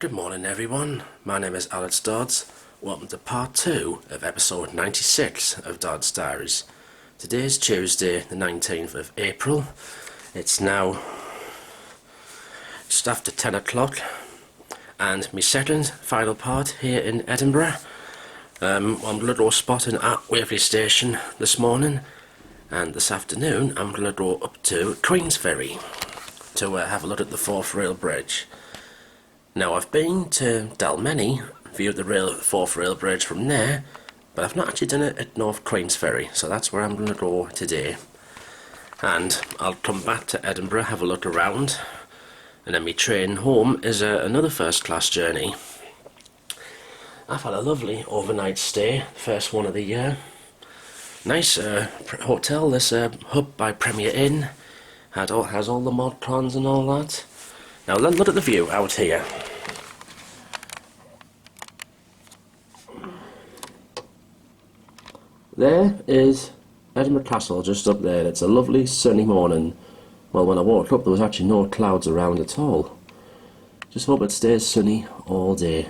Good morning everyone, my name is Dodds. Welcome to part 2 of episode 96 of Dodds Diaries. Today is Tuesday the 19th of April. It's now just after 10 o'clock and my second final part here in Edinburgh. I'm going to go spotting at Waverley station this morning, and this afternoon I'm going to go up to Queensferry to have a look at the 4th rail bridge. Now I've been to Dalmeny, viewed the 4th rail bridge from there, but I've not actually done it at North Queensferry, so that's where I'm going to go today. And I'll come back to Edinburgh, have a look around, and then my train home is another first class journey. I've had a lovely overnight stay, first one of the year. Nice hotel, this Hub by Premier Inn, has all the mod cons and all that. Now look at the view out here. There is Edinburgh Castle just up there. It's a lovely sunny morning. Well, when I woke up there was actually no clouds around at all. Just hope it stays sunny all day.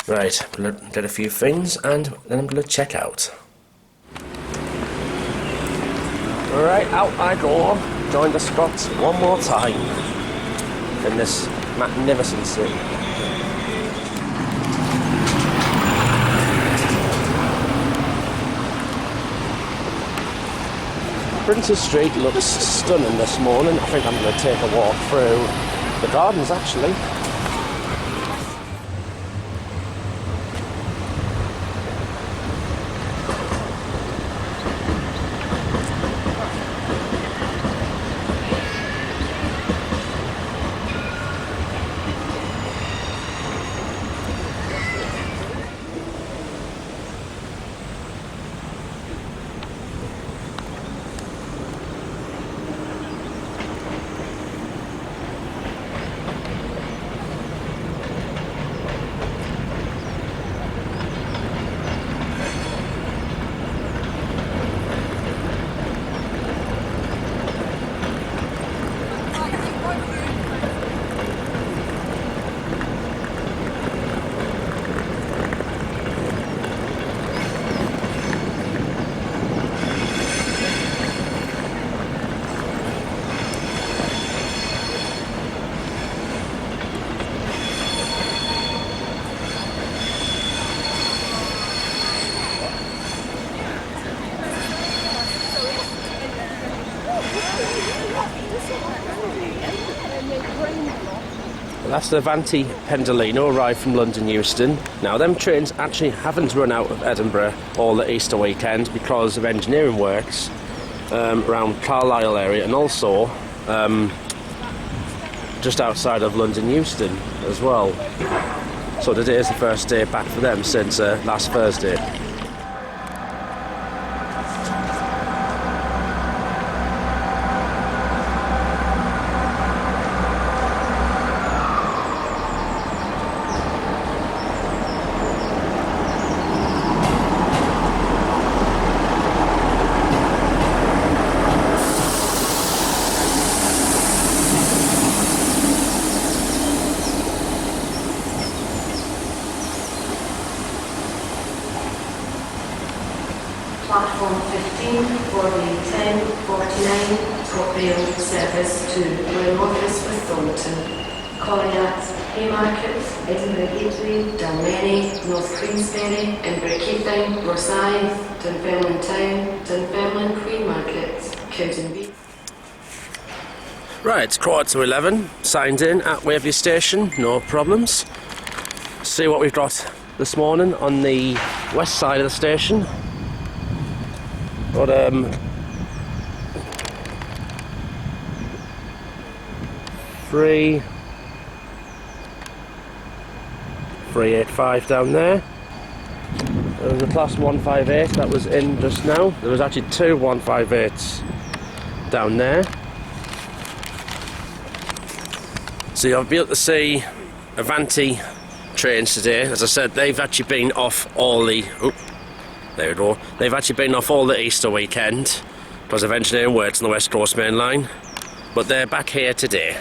Right, I'm going to get a few things and then I'm going to check out. Right, out I go. Join the Scots one more time in this magnificent city. Princes Street looks stunning this morning. I think I'm going to take a walk through the gardens actually. That's the Avanti Pendolino arrived from London Euston. Now them trains actually haven't run out of Edinburgh all the Easter weekend because of engineering works around Carlisle area and also just outside of London Euston as well. So today is the first day back for them since last Thursday. Platform 15, boarding 10, 49, top rail service to Glenrothes with Thornton, Colliers, Haymarket, Edinburgh Gateway, Dalmeny, North Queensferry, Inverkeithing, Rosyth, Dunfermline Town, Dunfermline, Queen Market, Cowdenbeath. Right, it's 11:15, signed in at Waverley station, no problems. See what we've got this morning on the west side of the station. Got 385 down there. There was a class 158 that was in just now. There was actually two 158s down there. So you'll be able to see Avanti trains today. As I said, they've actually been off all the... There we go. They've actually been off all the Easter weekend because of engineering works on the West Coast Main Line, but they're back here today.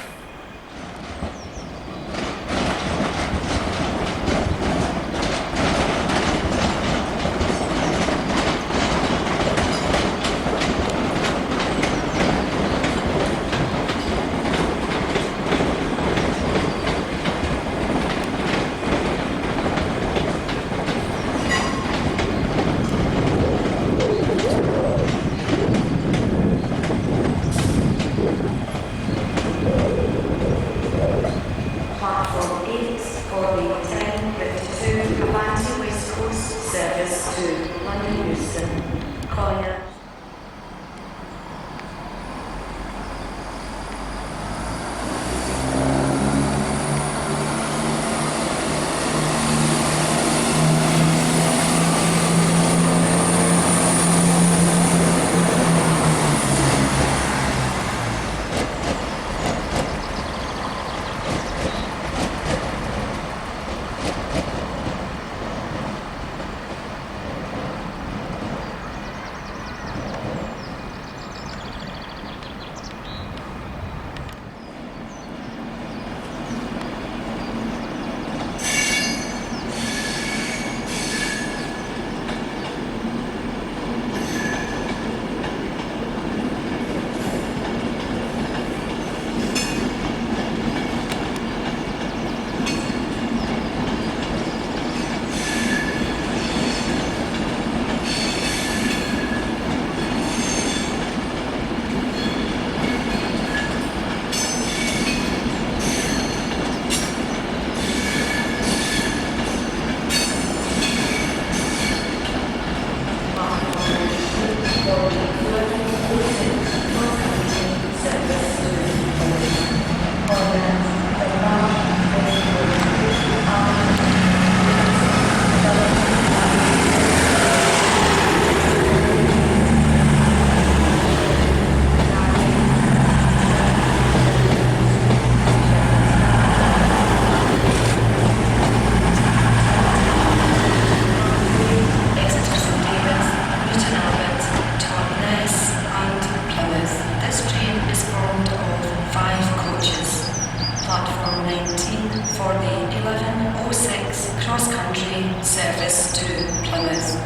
service to Plymouth.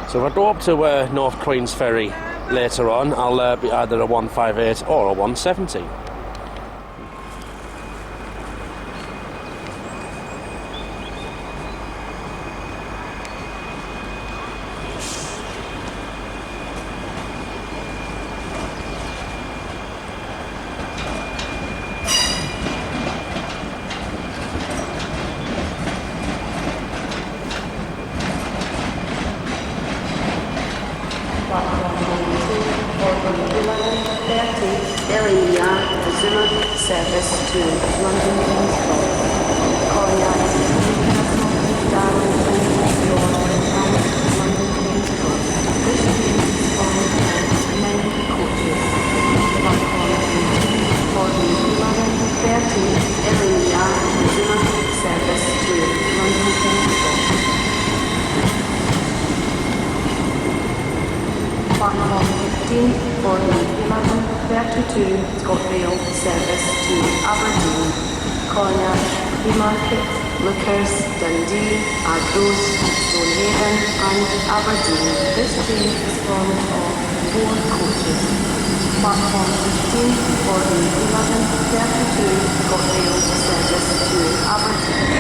So if I go up to North Queensferry later on, I'll be either a 158 or a 170. Service to London King's Cross, calling at Edinburgh, Dodds, London King's Cross. This train is followed by 9 coaches. Platform 18 for the 11:30 Edinburgh service to London King's Cross. Platform 15 for the 11:32 ScotRail service to Aberdeen, calling at Haymarket, Lookers, Dundee, Arbroath, Stonehaven and Aberdeen. This train is formed of 4 coaches. Platform 15 for the 11:32 ScotRail service to Aberdeen.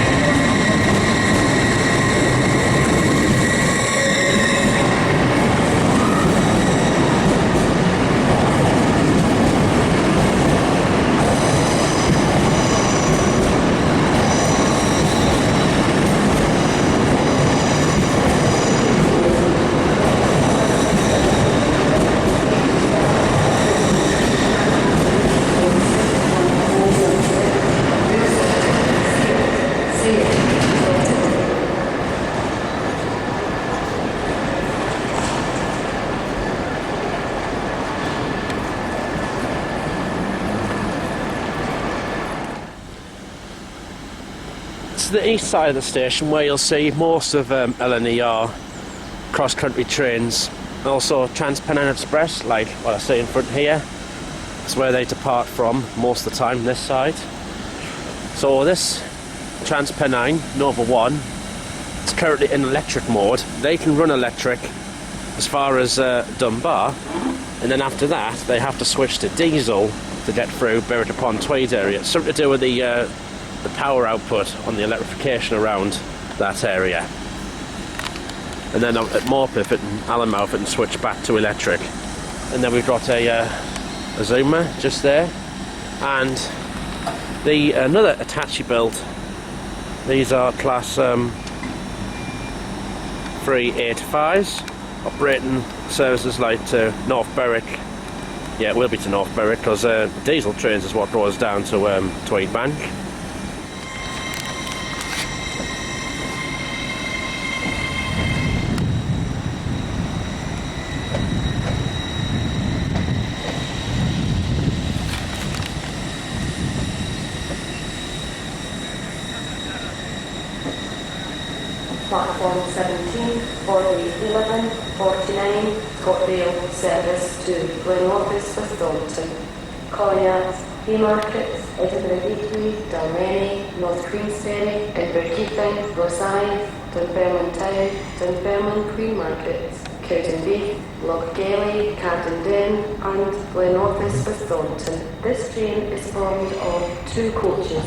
To the east side of the station, where you'll see most of LNER cross-country trains, also Trans-Pennine Express, like what I see in front here. It's where they depart from most of the time, this side. So this Trans-Pennine Nova 1 is currently in electric mode. They can run electric as far as Dunbar, and then after that they have to switch to diesel to get through Berwick upon Tweed area. It's something to do with the power output on the electrification around that area. And then at Morpeth and Allenmouth it can switch back to electric. And then we've got a Zoomer just there, and Another Hitachi build. These are class 385s, operating services like to North Berwick. Yeah, it will be to North Berwick because diesel trains is what goes down to Tweedbank. Platform 17 for the 11:49 ScotRail service to Glenorchy with Dalton, Colliers, Haymarket, Edinburgh Gateway, Dalmeny, North Queensferry, Inverkeithing, Rosyth, Dunfermline Town, Dunfermline Queen Market, Cowdenbeath, Lochgelly, Cardenden and Glenorchy with Dalton. This train is formed of 2 coaches.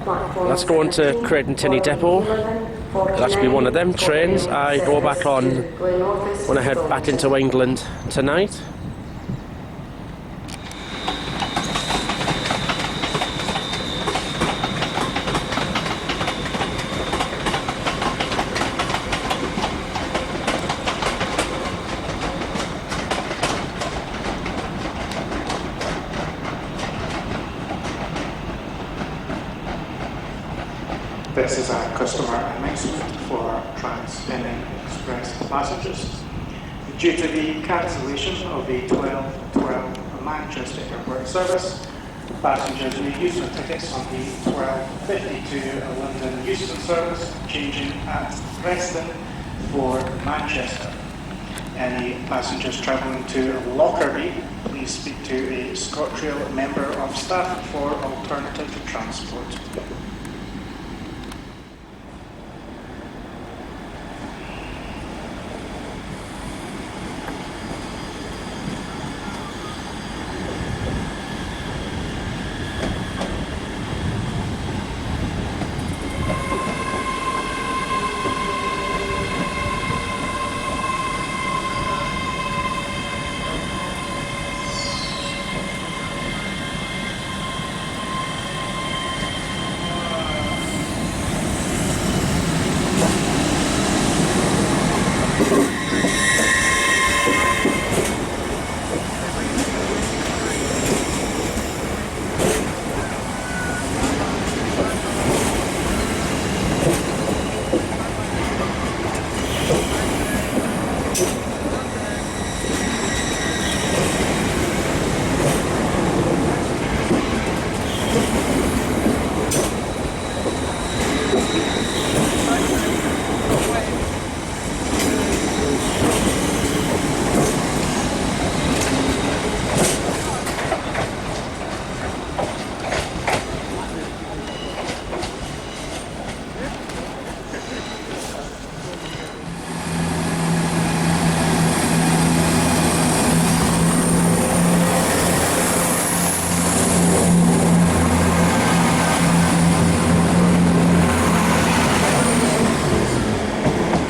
That's going to Creighton-Tinney Depot. It'll actually be one of them trains I go back on when I head back into England tonight. This is a customer announcement for Trans-Pennine Express passengers. Due to the cancellation of the 12:12 Manchester Airport service, passengers may use their tickets on the 12:52 London Euston service, changing at Preston for Manchester. Any passengers travelling to Lockerbie, please speak to a ScotRail member of staff for alternative transport.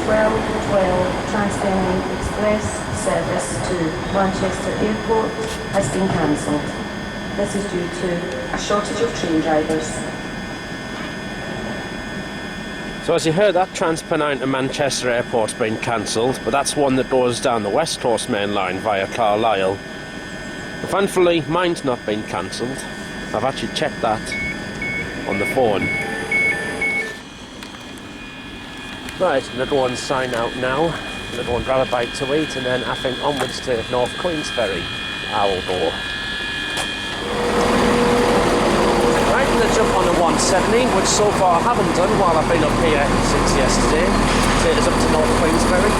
12:12 Trans-Pennine Express service to Manchester Airport has been cancelled. This is due to a shortage of train drivers. So as you heard, that Trans-Pennine to Manchester Airport's been cancelled, but that's one that goes down the West Coast main line via Carlisle. But thankfully, mine's not been cancelled. I've actually checked that on the phone. Right, I'm going to go and sign out now. I'm going to go and grab a bite to eat, and then I think onwards to North Queensferry I will go. Right, I'm going to jump on the 170, which so far I haven't done while I've been up here since yesterday. Take us up to North Queensferry.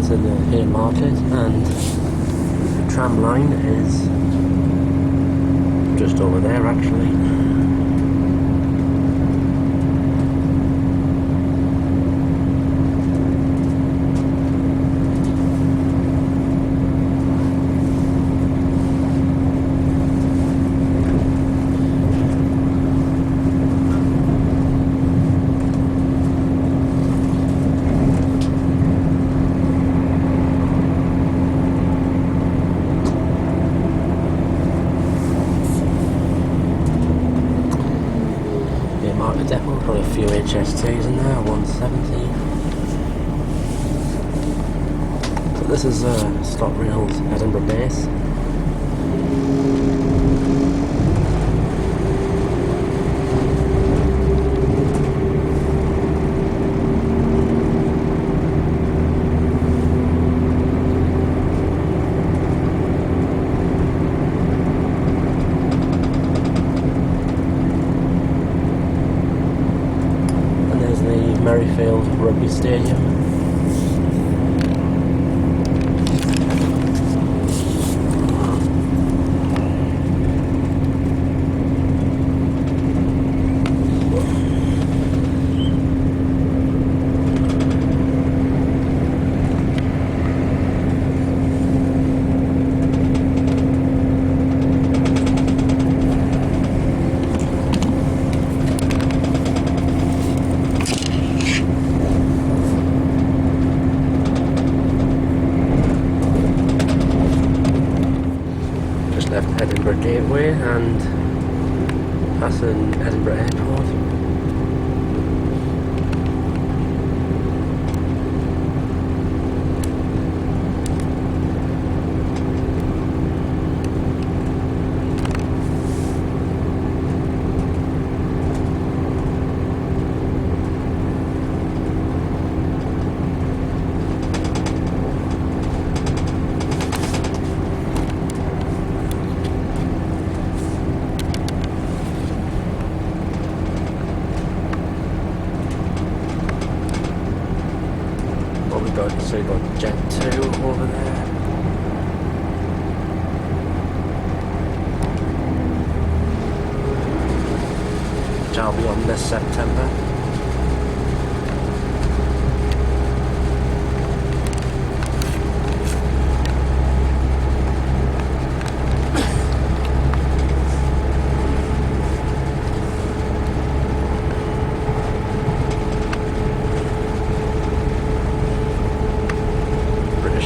that's in the Haymarket, and the tram line is just over there actually. Depot, got a few HSTs in there, 170. So this is Stockreel's Edinburgh base. Merrifield Rugby Stadium. Left Edinburgh Gateway and passing Edinburgh Airport. So you've got Jet 2 over there. Which I'll be on this September.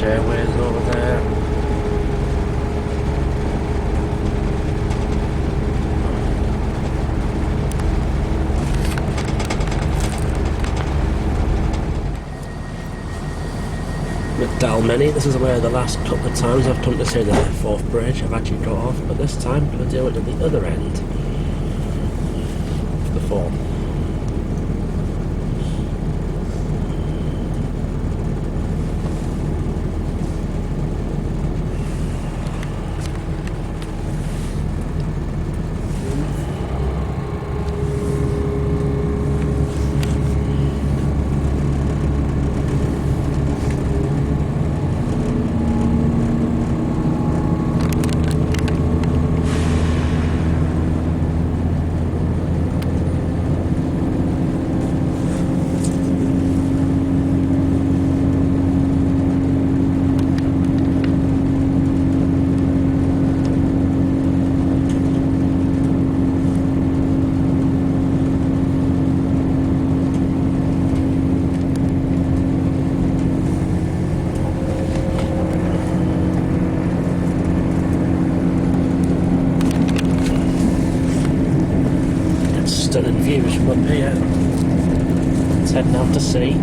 Airways over there. With Dalmeny, this is where the last couple of times I've come to see the Forth Bridge I've actually got off, but this time I'm going to do it at the other end of the Forth. Stunning views from up here. It's heading out to sea.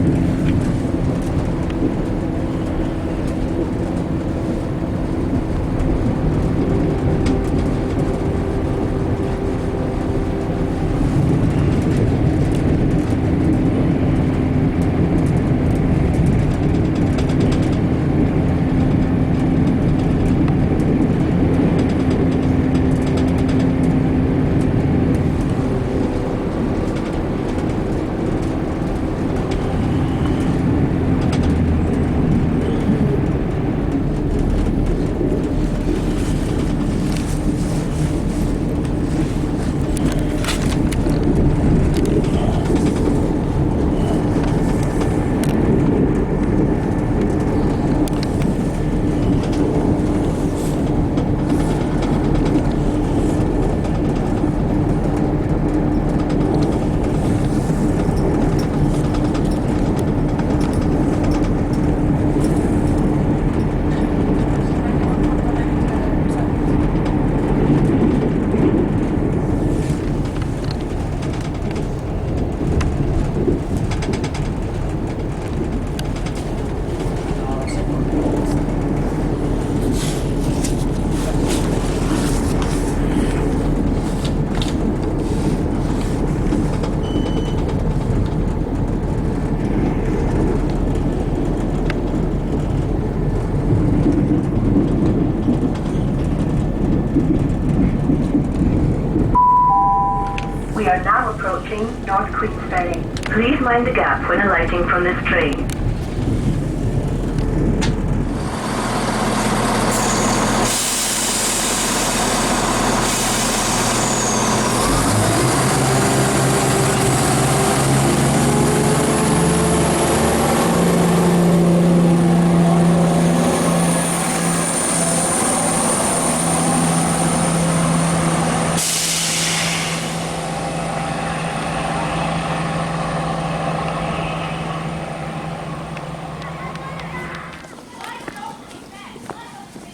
We are now approaching North Queensferry. Please mind the gap when alighting from this train.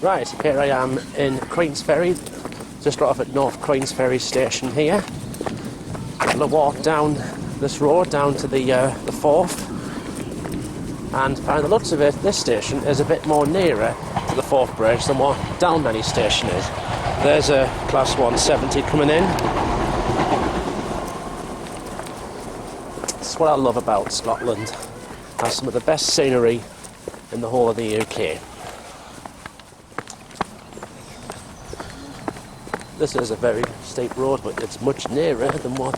Right, here I am in Queensferry, just off at North Queensferry station here. I'm going to walk down this road down to the Forth, and by the looks of it, this station is a bit more nearer to the Forth Bridge than what Dalmeny station is. There's a Class 170 coming in. That's what I love about Scotland. It has some of the best scenery in the whole of the UK. This is a very steep road, but it's much nearer than what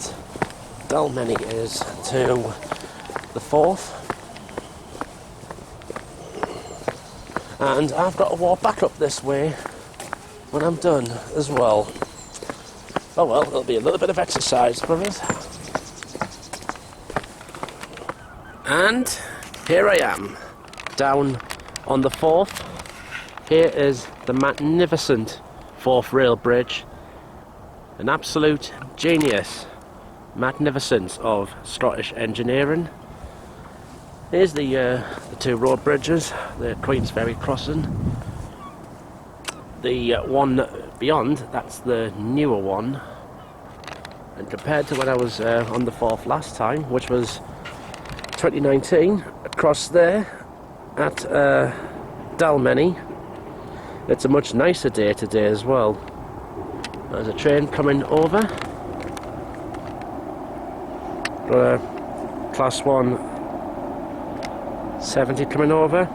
Dalmeny is to the Forth. And I've got to walk back up this way when I'm done as well. Oh well, it'll be a little bit of exercise for us. And here I am, down on the Forth. Here is the magnificent Forth Rail Bridge. An absolute genius, magnificence of Scottish engineering. Here's the two road bridges, the Queensferry crossing. The one beyond, that's the newer one. And compared to when I was on the Forth last time, which was 2019, across there at Dalmeny, it's a much nicer day today as well. There's a train coming over. Got a Class 170 coming over.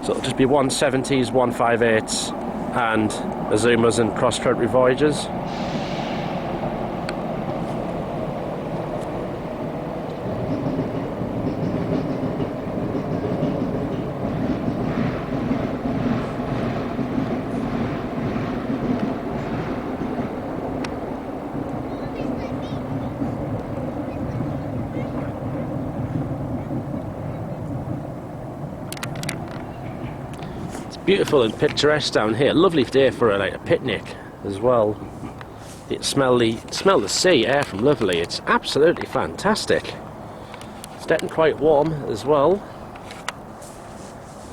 So it'll just be 170s, 158s and Azumas and cross-country voyages. Beautiful and picturesque down here. Lovely day for a picnic as well. You can smell the sea air from Waverley. It's absolutely fantastic. It's getting quite warm as well.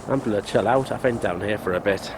I'm going to chill out, I think, down here for a bit.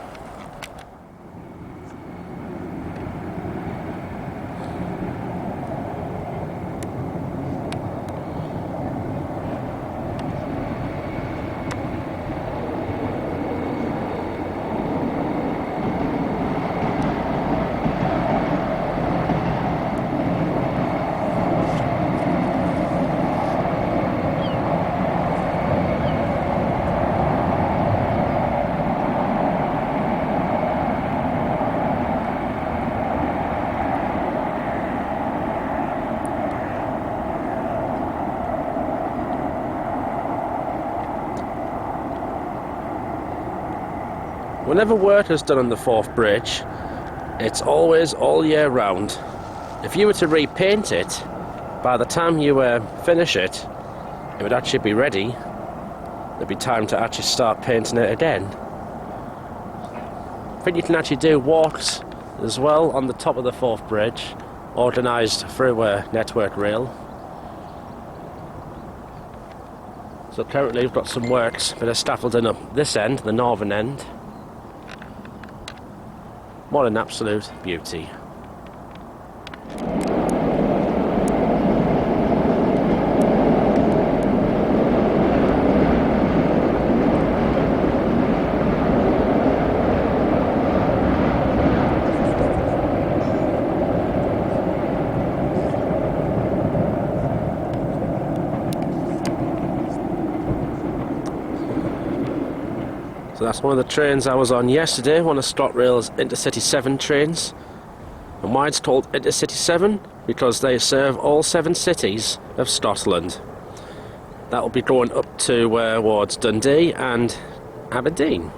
Whenever work is done on the Forth Bridge, it's always all year round. If you were to repaint it, by the time you finish it, it would actually be ready. There'd be time to actually start painting it again. I think you can actually do walks as well on the top of the Forth Bridge, organised through Network Rail. So currently we've got some works, bit of scaffolding up this end, the northern end. What an absolute beauty. So that's one of the trains I was on yesterday, one of ScotRail's Intercity 7 trains. And why it's called Intercity 7 because they serve all 7 cities of Scotland. That will be going up towards Dundee and Aberdeen.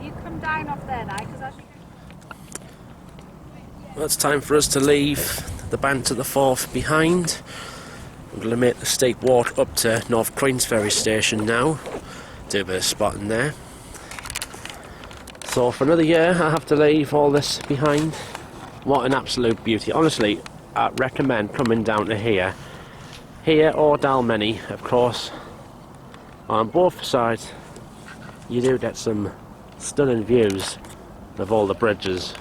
You come down off there now, because Well, it's time for us to leave the Bant to the Forth behind. I'm going to make the steep walk up to North Queensferry station now. Do a bit of spotting there. So for another year I have to leave all this behind. What an absolute beauty. Honestly, I recommend coming down to here or Dalmeny, of course. On both sides you do get some stunning views of all the bridges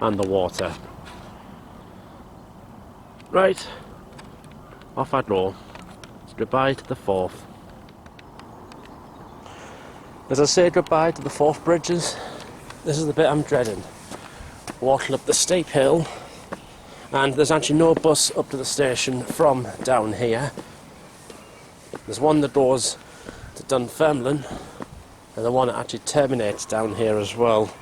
and the water. Right, off I go. It's goodbye to the Forth. As I say goodbye to the Forth bridges, this is the bit I'm dreading. Walking up the steep hill, and there's actually no bus up to the station from down here. There's one that goes to Dunfermline, and the one that actually terminates down here as well.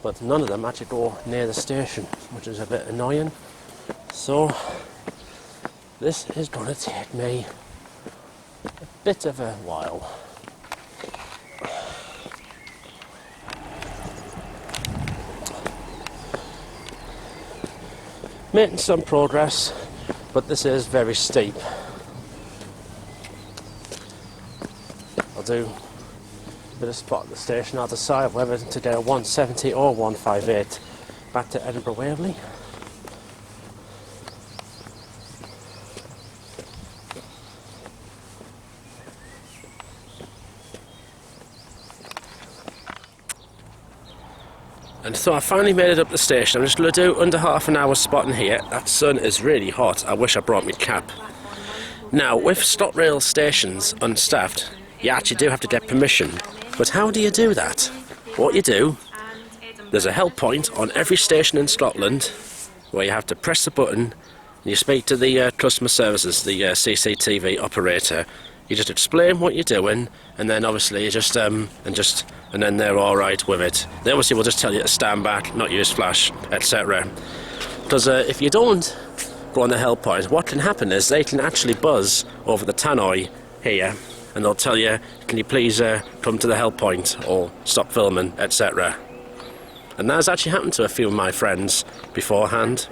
But none of them actually go near the station, which is a bit annoying. So this is going to take me a bit of a while. Making some progress, but this is very steep. I'll do a bit of spot at the station. I'll decide whether to go 170 or 158 back to Edinburgh Waverley. And so I finally made it up the station. I'm just going to do under half an hour spotting here. That sun is really hot. I wish I brought my cap. Now, with ScotRail stations unstaffed, you actually do have to get permission. But how do you do that? What you do, there's a help point on every station in Scotland where you have to press the button and you speak to the customer services, the CCTV operator. You just explain what you're doing, and then obviously you just and then they're all right with it. They obviously will just tell you to stand back, not use flash, etc. Because if you don't go on the help point, what can happen is they can actually buzz over the tannoy here, and they'll tell you, can you please come to the help point or stop filming, etc. And that has actually happened to a few of my friends beforehand.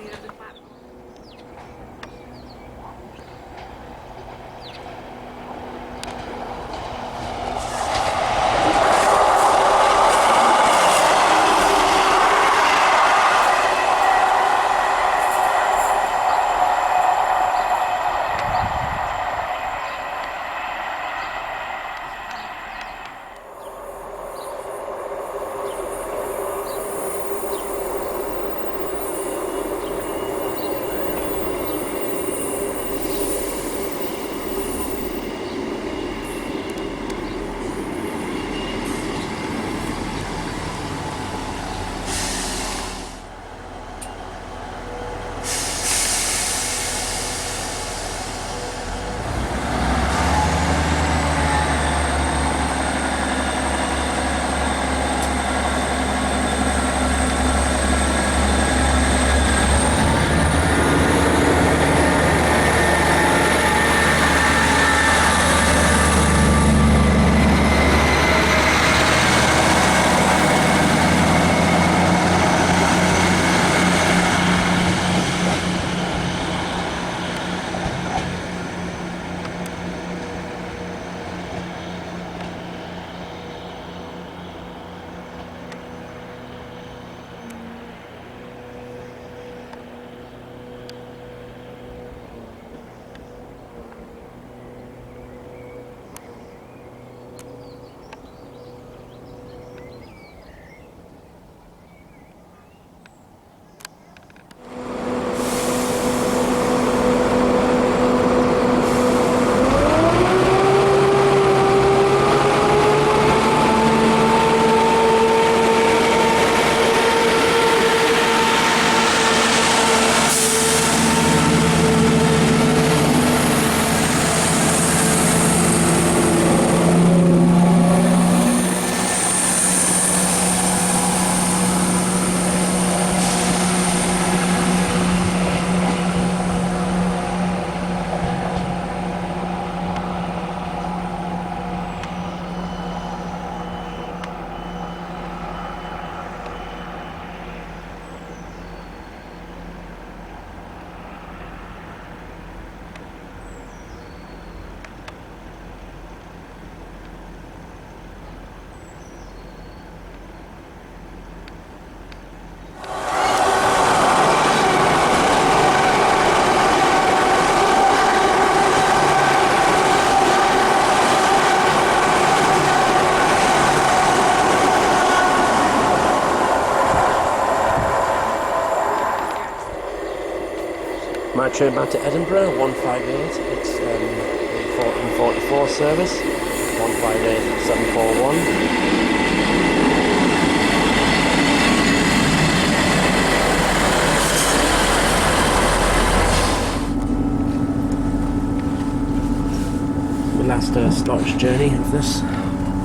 train back to Edinburgh, 158. It's the 1444 service, 158741. Last Scottish journey of this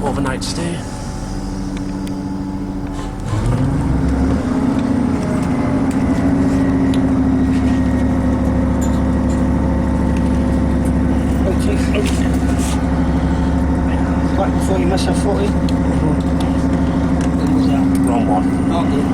overnight stay. Right before you miss a 40. Wrong one. Okay.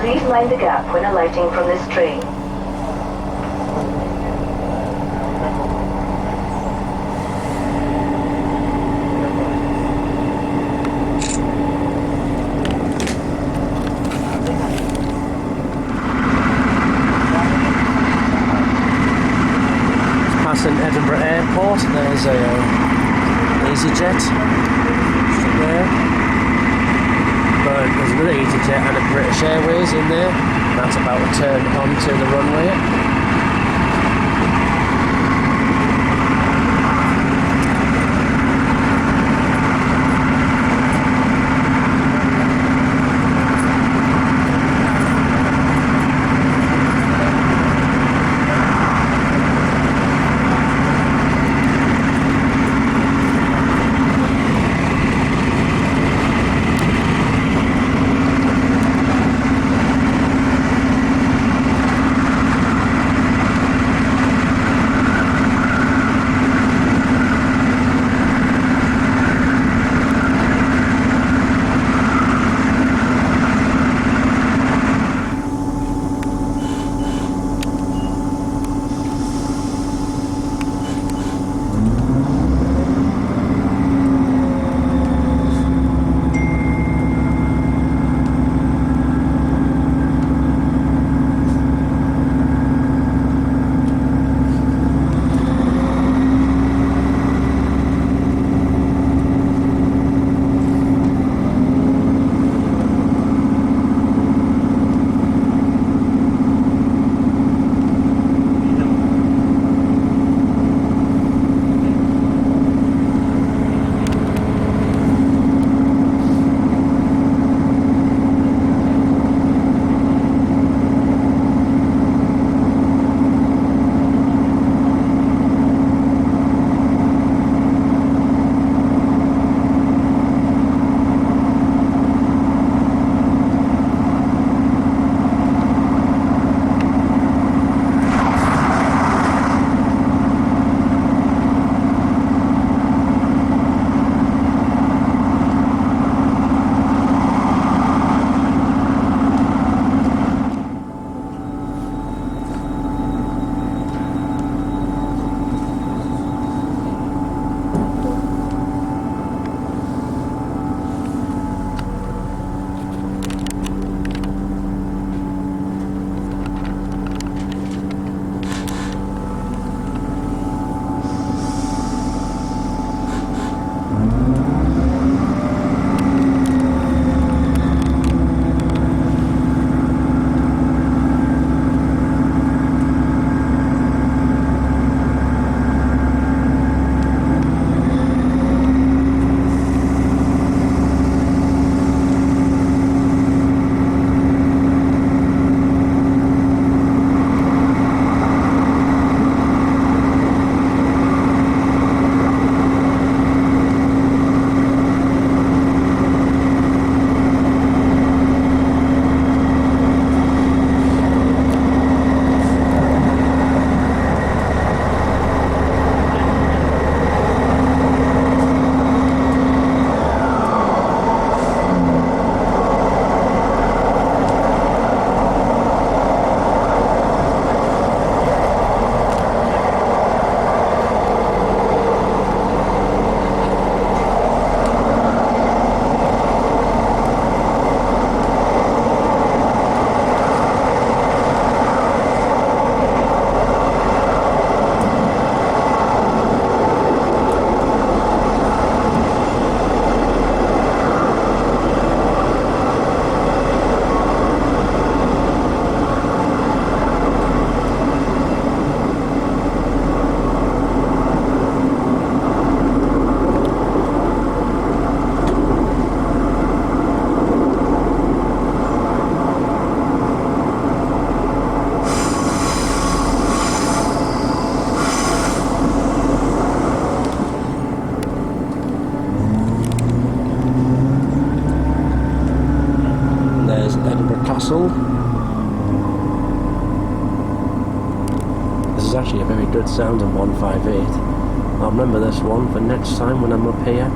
Please mind the gap when alighting from this train. Passing Edinburgh Airport, there's a EasyJet there. But there's another EasyJet and a British Airways in there. That's about to turn onto the runway. Castle. This is actually a very good sound in 158. I'll remember this one for next time when I'm up here.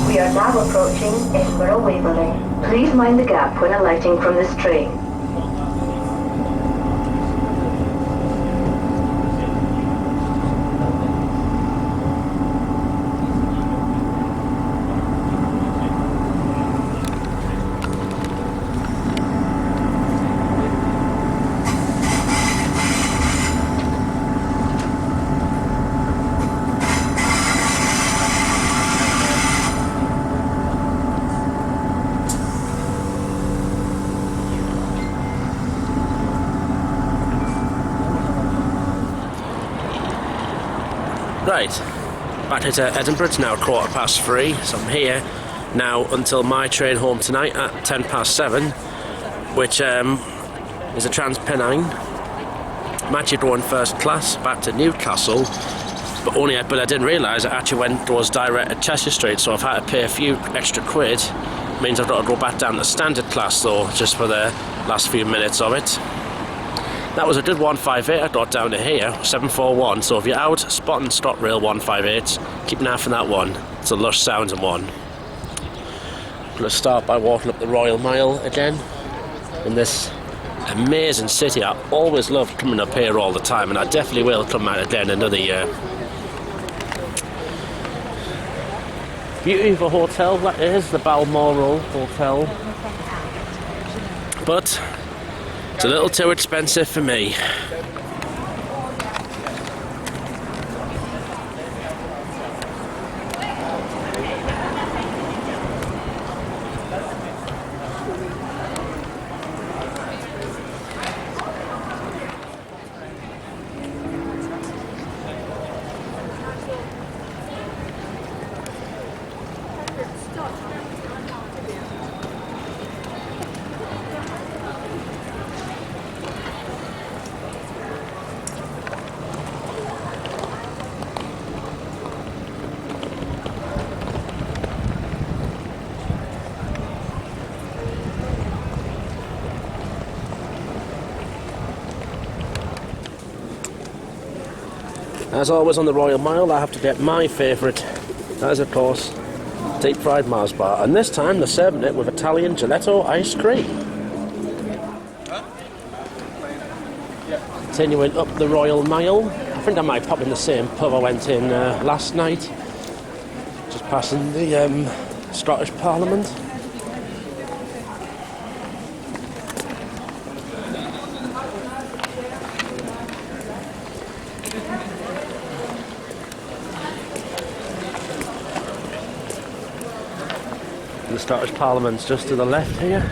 We are now approaching Edinburgh Waverley. Please mind the gap when alighting from this train. Right, back to Edinburgh. It's now 3:15, so I'm here now until my train home tonight at 7:10, which is a Trans-Pennine. I'm actually going first class back to Newcastle, but I didn't realise it actually goes direct to Cheshire Street, so I've had to pay a few extra quid. Means I've got to go back down to standard class though, just for the last few minutes of it. That was a good 158 I got down to here, 741, so if you're out spotting ScotRail 158, keep an eye for that one. It's a lush sounding one. I'm going to start by walking up the Royal Mile again, in this amazing city. I always love coming up here all the time, and I definitely will come out again another year. Beautiful hotel that is, the Balmoral Hotel. But it's a little too expensive for me. As always on the Royal Mile, I have to get my favourite. That is, of course, deep fried Mars bar, and this time they're serving it with Italian gelato ice cream. Continuing up the Royal Mile, I think I might pop in the same pub I went in last night, just passing the Scottish Parliament. The Scottish Parliament's just to the left here.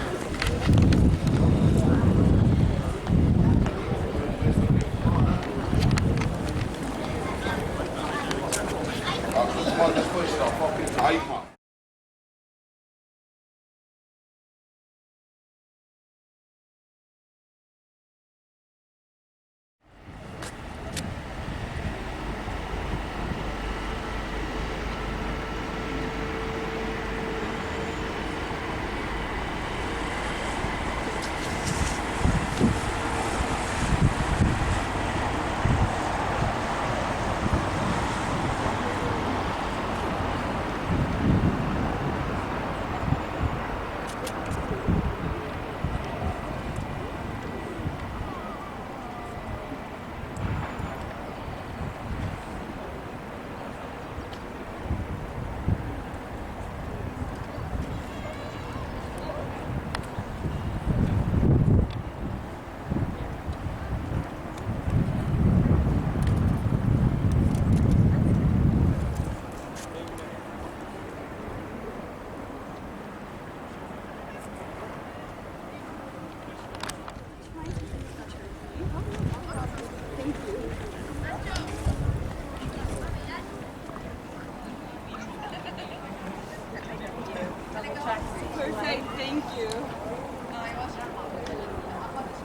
Thank you.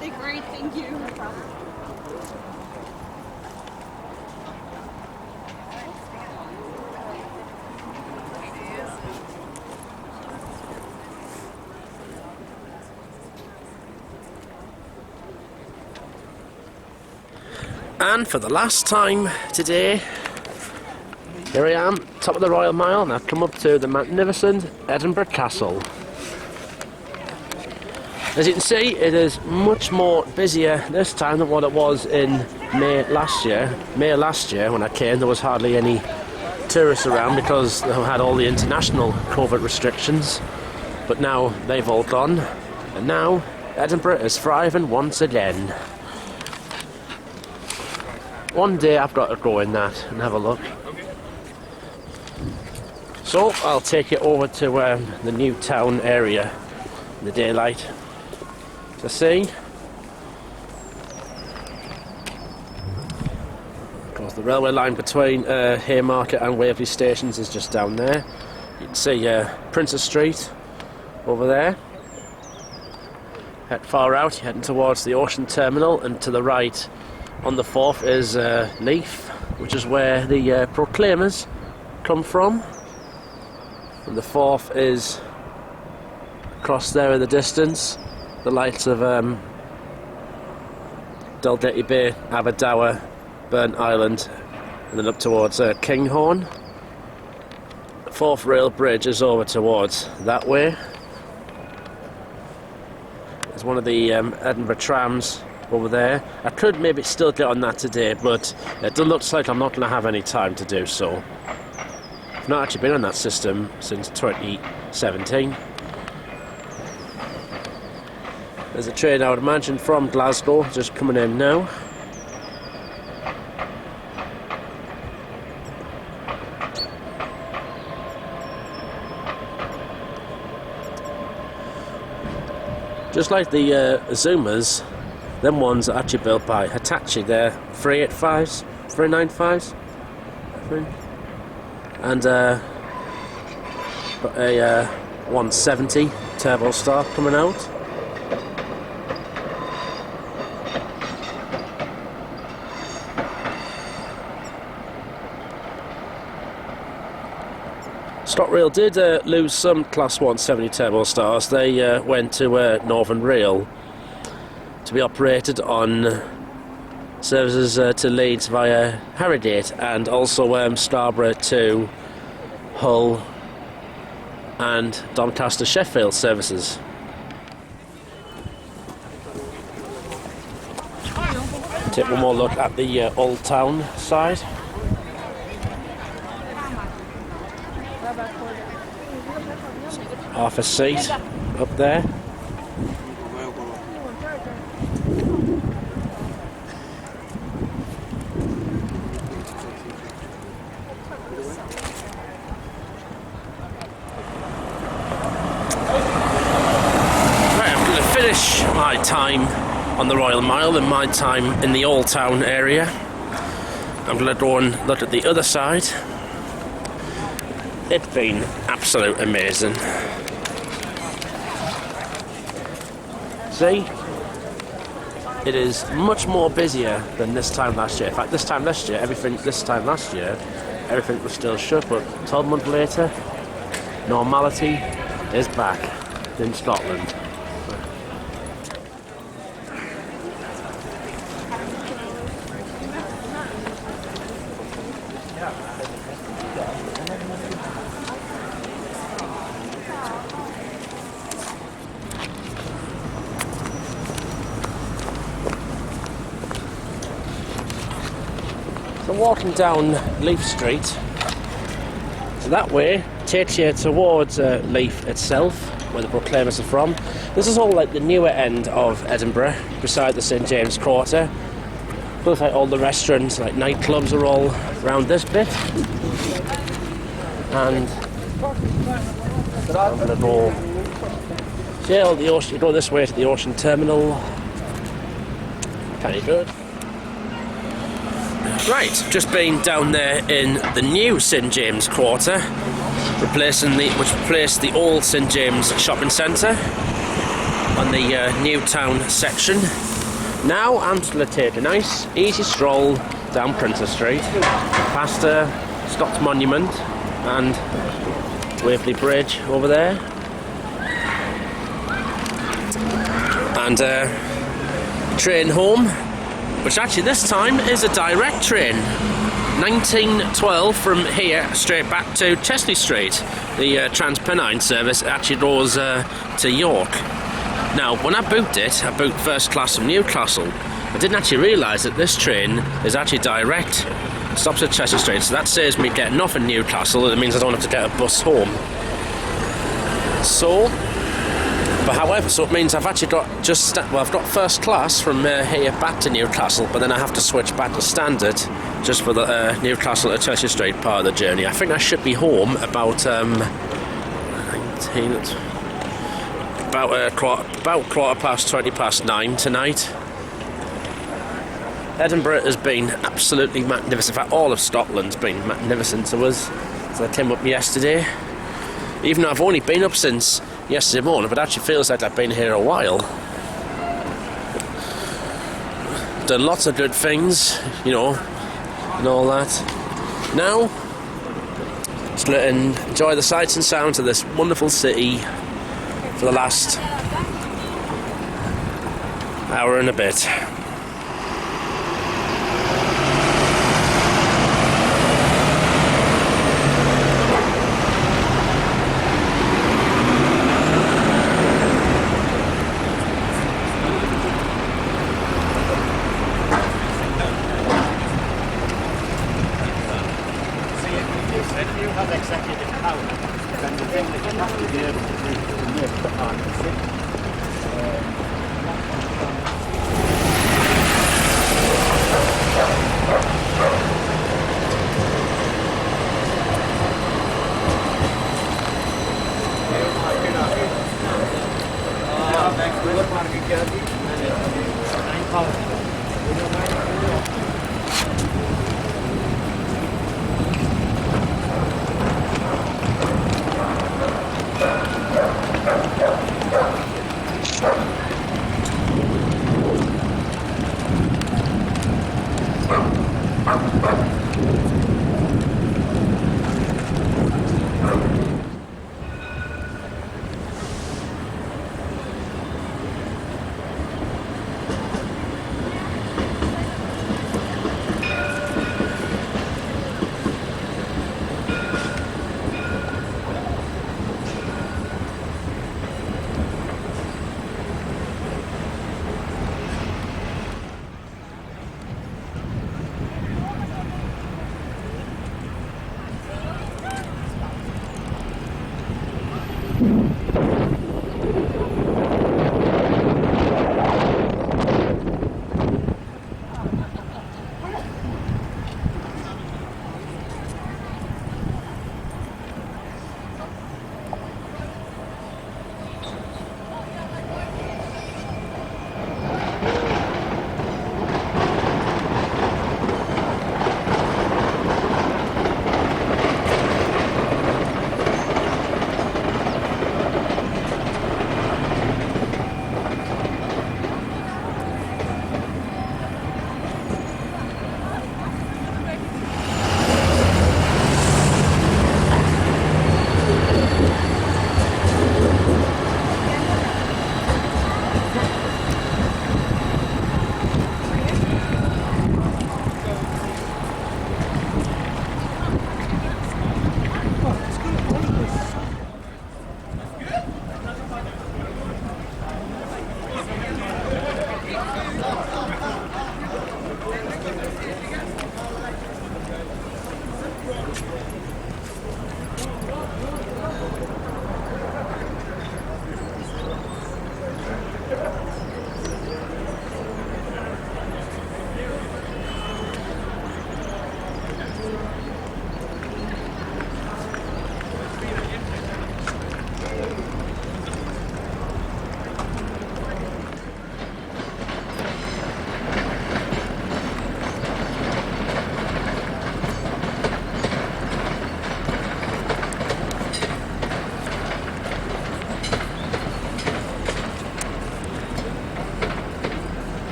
They're great, thank you. And for the last time today, here I am, top of the Royal Mile, and I've come up to the magnificent Edinburgh Castle. As you can see, it is much more busier this time than what it was in May last year. May last year, when I came, there was hardly any tourists around because they had all the international COVID restrictions. But now they've all gone, and now Edinburgh is thriving once again. One day I've got to go in that and have a look. So I'll take you over to the new town area in the daylight to see. Of course, the railway line between Haymarket and Waverley stations is just down there. You can see Princess Street over there. Head far out, you're heading towards the ocean terminal, and to the right on the Forth is Leith, which is where the Proclaimers come from. And the Forth is across there in the distance, the lights of Dalgety Bay, Aberdour, Burnt Island, and then up towards Kinghorn. The Forth Rail Bridge is over towards that way. There's one of the Edinburgh trams over there. I could maybe still get on that today, but it looks like I'm not going to have any time to do so. I've not actually been on that system since 2017. There's a train, I would imagine, from Glasgow just coming in now. Just like the Zoomers, them ones are actually built by Hitachi. They're 385s, 395s, I think. And got a 170 turbo star coming out. ScotRail did lose some Class 170 turbo stars. They went to Northern Rail to be operated on services to Leeds via Harrogate, and also Scarborough to Hull and Doncaster Sheffield services. Take one more look at the Old Town side. Half a seat up there. My time on the Royal Mile and my time in the Old Town area. I'm going to go and look at the other side. It's been absolute amazing. See? It is much more busier than this time last year. In fact, this time last year, everything was still shut, but 12 months later, normality is back in Scotland. So walking down Leith Street, so that way takes you towards Leith itself, where the Proclaimers are from. This is all like the newer end of Edinburgh, beside the St James Quarter. Looks like all the restaurants, like nightclubs, are all around this bit. And I'm gonna go. Yeah, the ocean. You go this way to the ocean terminal. Pretty good. Right, just been down there in the new St James Quarter, which replaced the old St James shopping centre on the new town section. Now I'm just going to take a nice easy stroll down Printer Street, past Scott's Monument and Waverley Bridge over there, and train home, which actually this time is a direct train. 1912 from here straight back to Chesley Street. The Transpennine service actually goes to York. Now, when I booked it, I booked first class from Newcastle. I didn't actually realise that this train is actually direct. It stops at Chesley Street, so that saves me getting off in Newcastle. It means I don't have to get a bus home. So it means I've actually got I've got first class from here back to Newcastle, but then I have to switch back to standard just for the Newcastle to Chesley Street part of the journey. I think I should be home about quarter past 20 past 9 tonight. Edinburgh has been absolutely magnificent. In fact, all of Scotland's been magnificent to us. So I came up yesterday, even though I've only been up since yesterday morning, but it actually feels like I've been here a while. Done lots of good things, and all that. Now, just let enjoy the sights and sounds of this wonderful city for the last hour and a bit.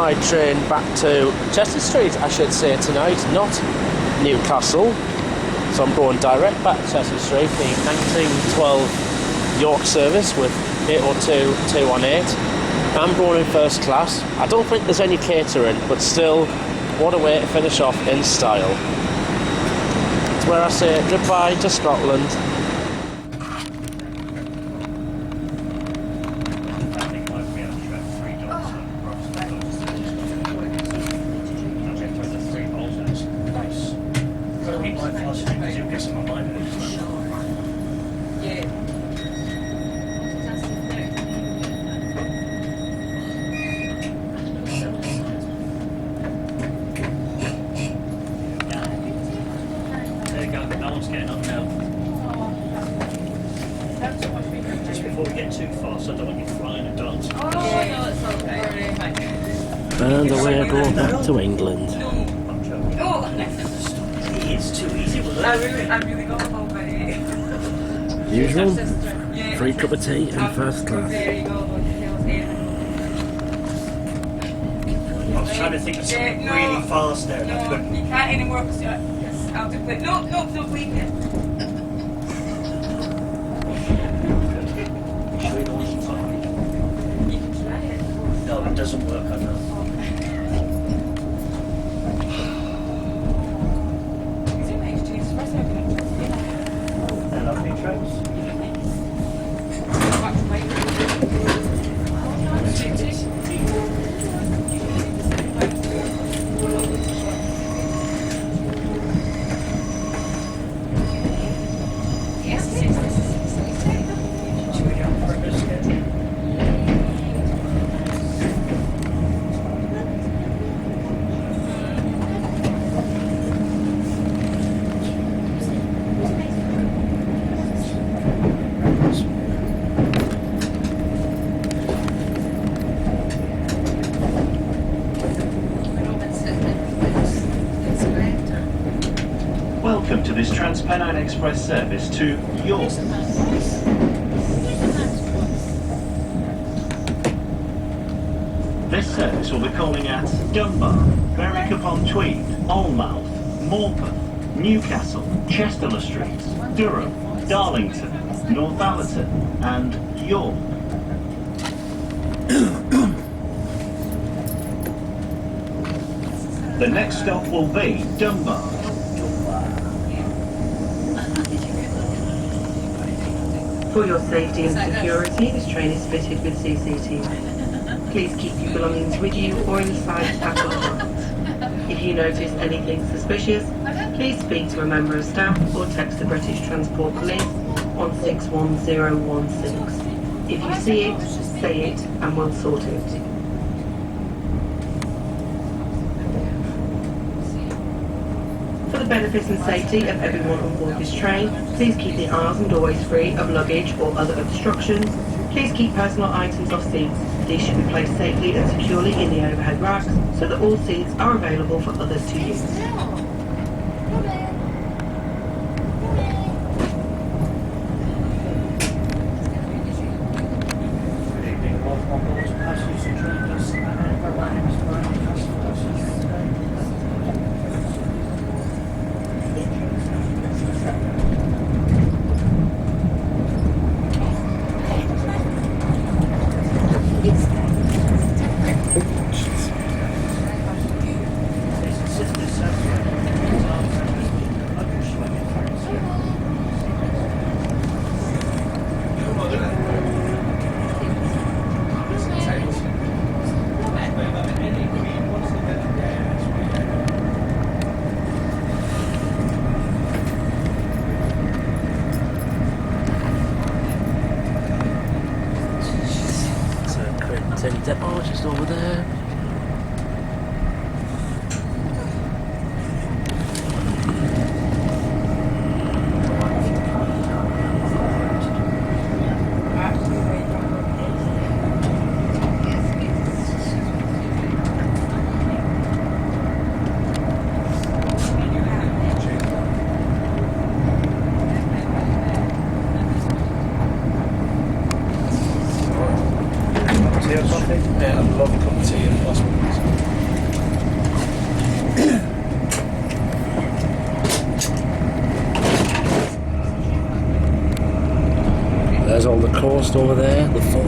my train back to Chester Street, I should say, tonight, not Newcastle. So I'm going direct back to Chester Street, the 1912 York service with 802-218. I'm going in first class. I don't think there's any catering, but still, what a way to finish off in style. It's where I say goodbye to Scotland. And away I go back to England. It's too easy with it. I really got home by Usual, free cup of tea in first class. There you go. I was trying to think of something really fast there. No, you can't anymore because you're out of play. No, wait yet. You sure you don't want some coffee? You can try it. No, it doesn't work on that. Hello, patrons. Should we go for a biscuit? Welcome to this Trans-Pennine Express service to York. This service will be calling at Dunbar, Berwick-upon-Tweed, Almouth, Morpeth, Newcastle, Chester Street, Durham, Darlington, Northallerton and York. The next stop will be Dunbar. For your safety and security, this train is fitted with CCTV. Please keep your belongings with you or inside at all times. If you notice anything suspicious, please speak to a member of staff or text the British Transport Police on 61016. If you see it, say it and we'll sort it. For the benefit and safety of everyone on board this train, please keep the aisles and doorways free of luggage or other obstructions. Please keep personal items off seats. These should be placed safely and securely in the overhead racks so that all seats are available for others to use. Good evening, welcome on board to passengers and travelers. My name is Brian just over there, the Forth.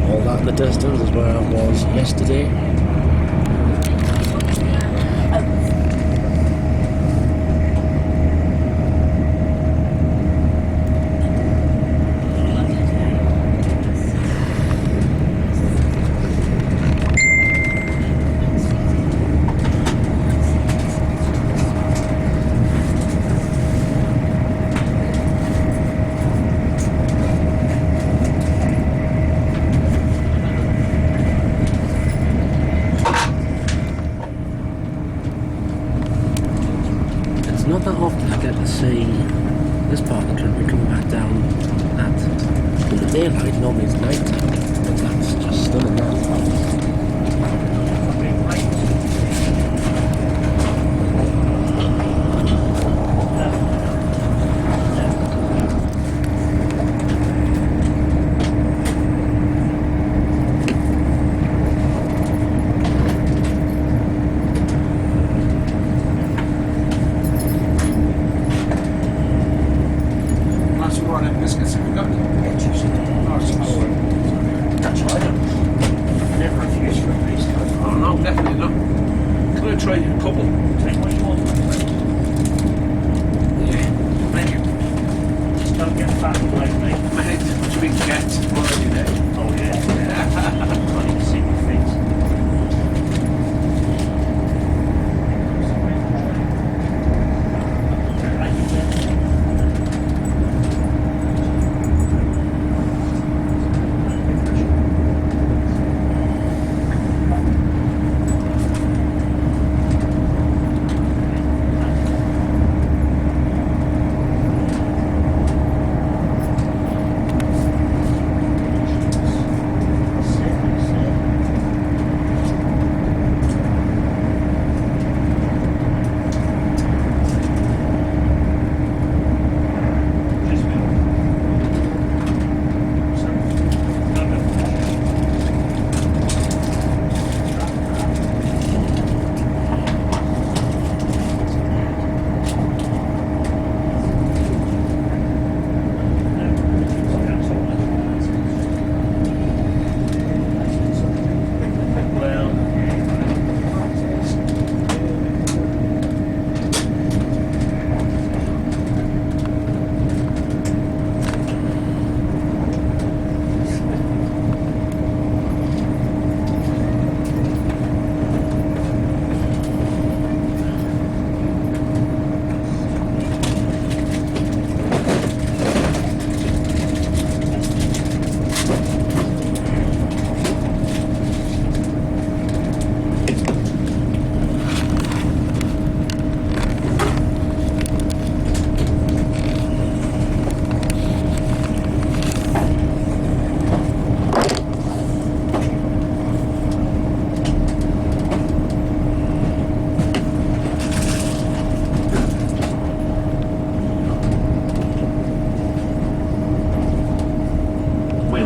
All that in the distance is where I was yesterday. Not that often I get to see this part of the country coming back down in the daylight. Normally it's night time, but that's just stunning now.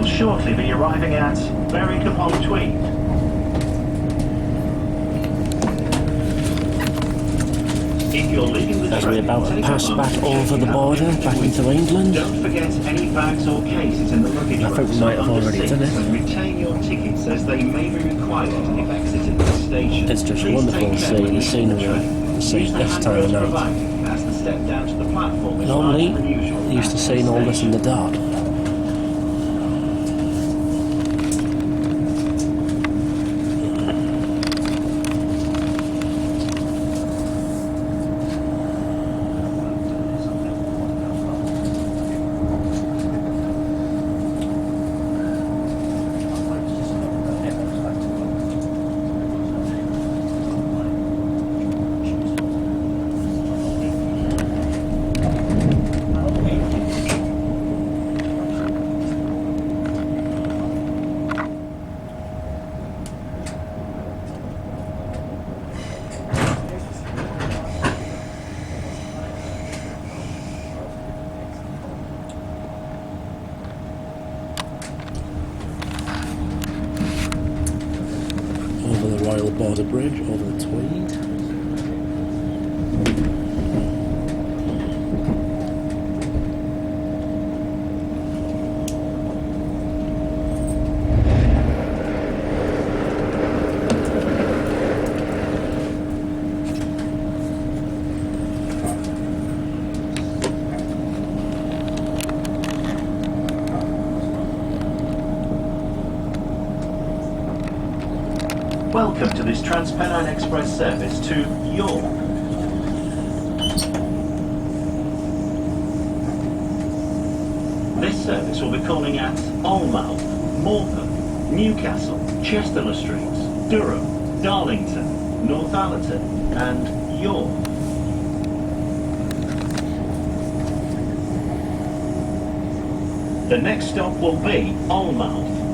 Shortly be arriving at Berwick upon Tweed. If you're leaving the As we're about to pass back over the border, back into England. Don't forget any bags or cases in the luggage I think we might have already done it. And retain your tickets as they may be required if exiting the station. It's just wonderful seeing the scenery this time of night. As the step down to the platform is Normally, larger than usual used to seeing all this in the dark. Royal Border Bridge over the Tweed. Welcome to this Transpennine Express service to York. This service will be calling at Almouth, Morpeth, Newcastle, Chester Streets, Durham, Darlington, Northallerton and York. The next stop will be Almouth.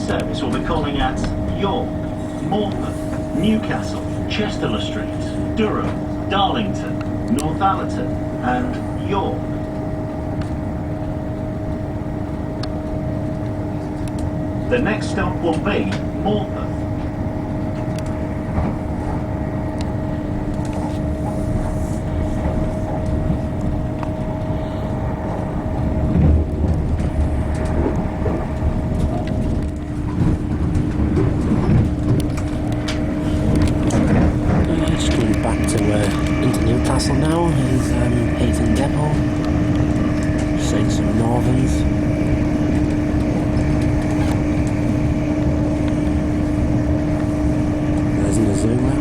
Service will be calling at York, Morpeth, Newcastle, Chester Streets, Durham, Darlington, Northallerton and York. The next stop will be Morpeth. Into Newcastle now, and Hayton Depot. Seeing some Northerns. There's an Azuma.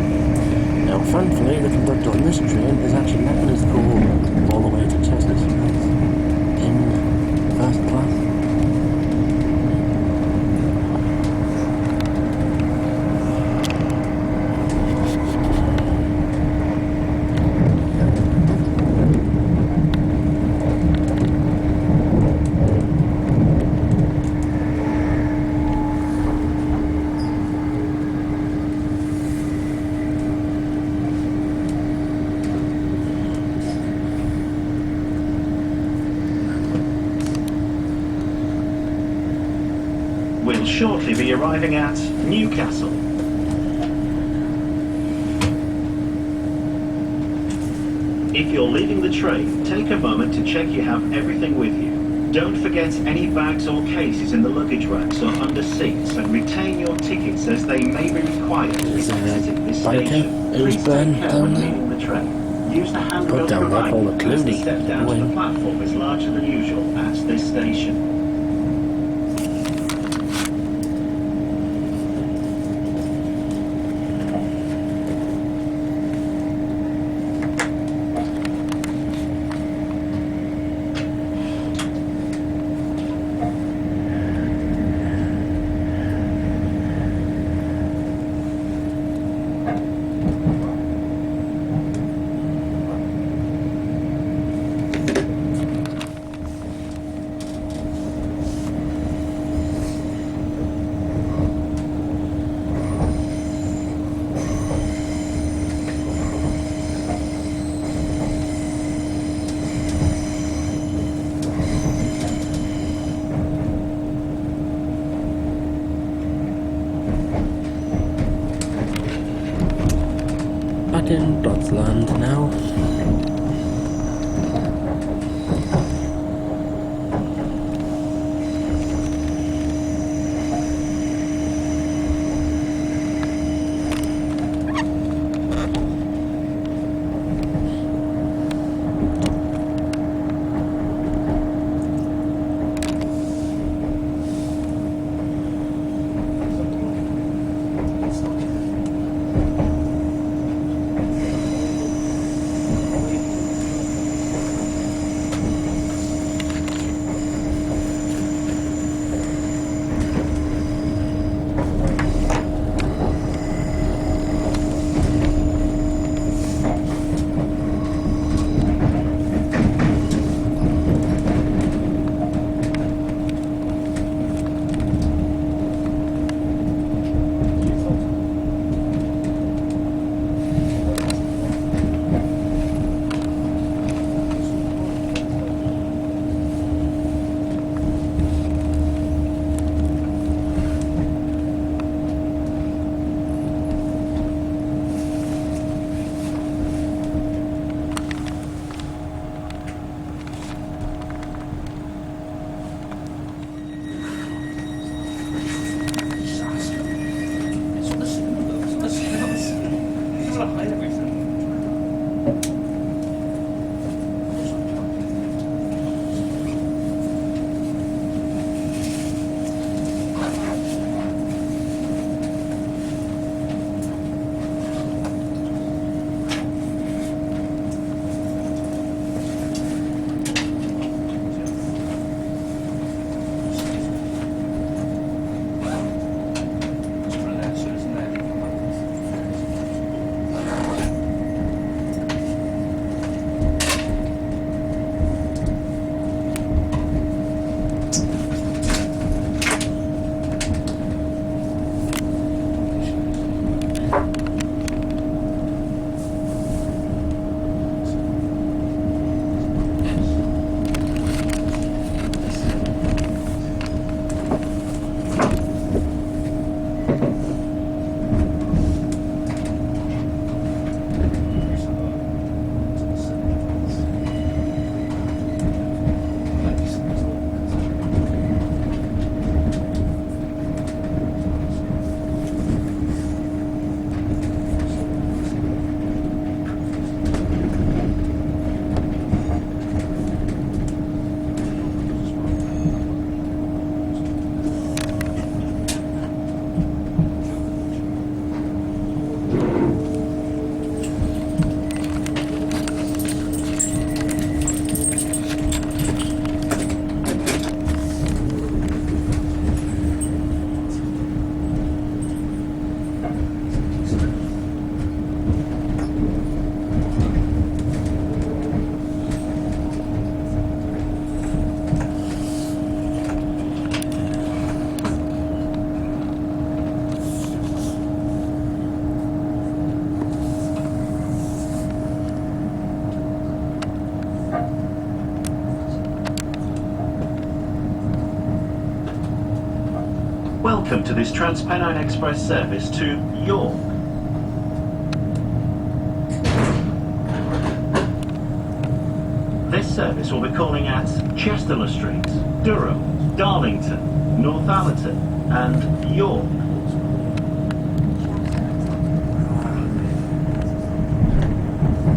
Now, thankfully, the conductor on this train is actually letting us go all the way to Chester Street in first class. We'll shortly be arriving at Newcastle. If you're leaving the train, take a moment to check you have everything with you. Don't forget any bags or cases in the luggage racks or under seats, and retain your tickets as they may be required if exiting this station. Please take care when leaving the train. Use the handrails provided as the step down to the platform is larger than usual at this station. Back in Dodds land now. Welcome to this Transpennine Express service to York. This service will be calling at Chester Street, Durham, Darlington, Northallerton and York.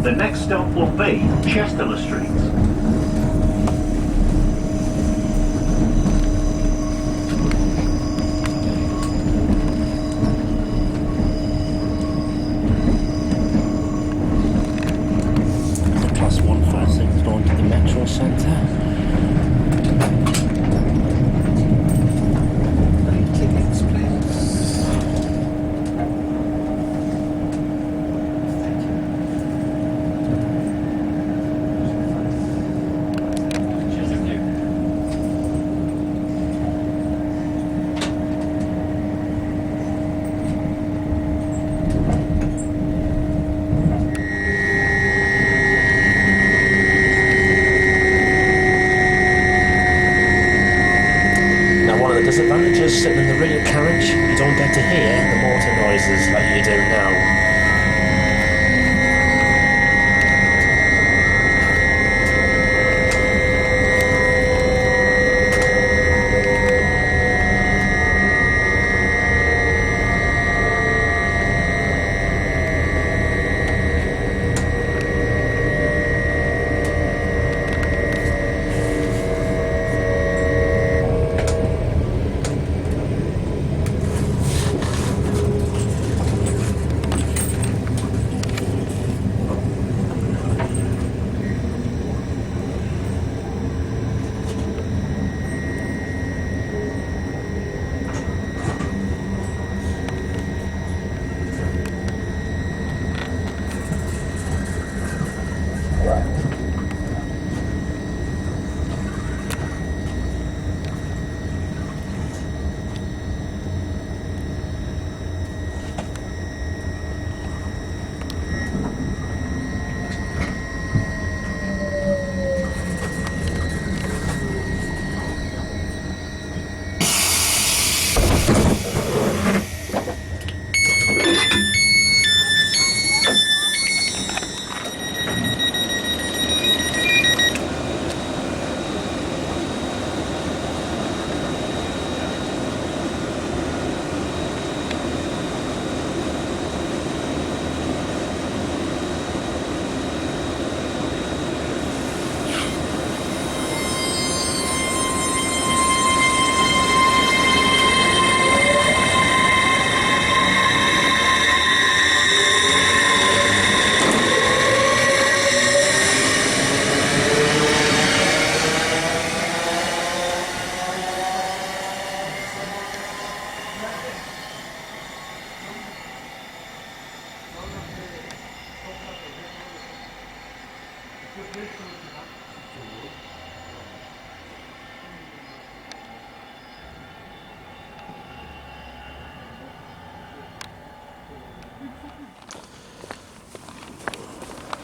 The next stop will be Chester Street. Class 1 first thing, going to the Metro Centre. Tickets, please. Disadvantages sitting in the rear carriage, you don't get to hear the motor noises like you do now.